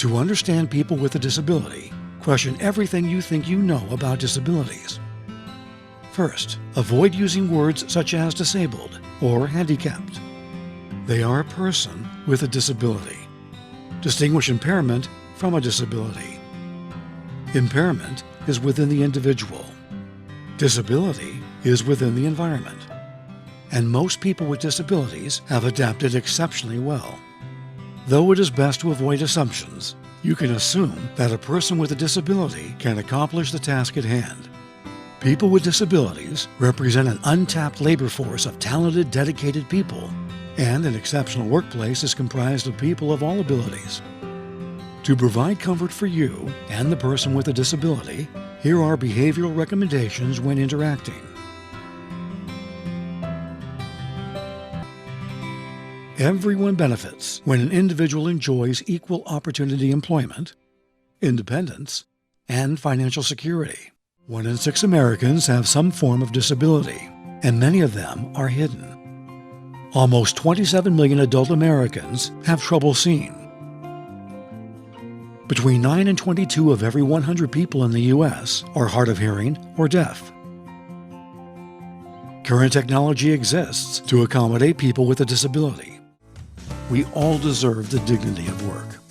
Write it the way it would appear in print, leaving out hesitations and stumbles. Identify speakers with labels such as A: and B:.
A: To understand people with a disability, question everything you think you know about disabilities. First, avoid using words such as disabled or handicapped. They are a person with a disability. Distinguish impairment from a disability. Impairment is within the individual. Disability is within the environment. And most people with disabilities have adapted exceptionally well. Though it is best to avoid assumptions, you can assume that a person with a disability can accomplish the task at hand. People with disabilities represent an untapped labor force of talented, dedicated people, and an exceptional workplace is comprised of people of all abilities. To provide comfort for you and the person with a disability, here are behavioral recommendations when interacting. Everyone benefits when an individual enjoys equal opportunity employment, independence, and financial security. 1 in 6 Americans have some form of disability, and many of them are hidden. Almost 27 million adult Americans have trouble seeing. Between 9 and 22 of every 100 people in the U.S. are hard of hearing or deaf. Current technology exists to accommodate people with a disability. We all deserve the dignity of work.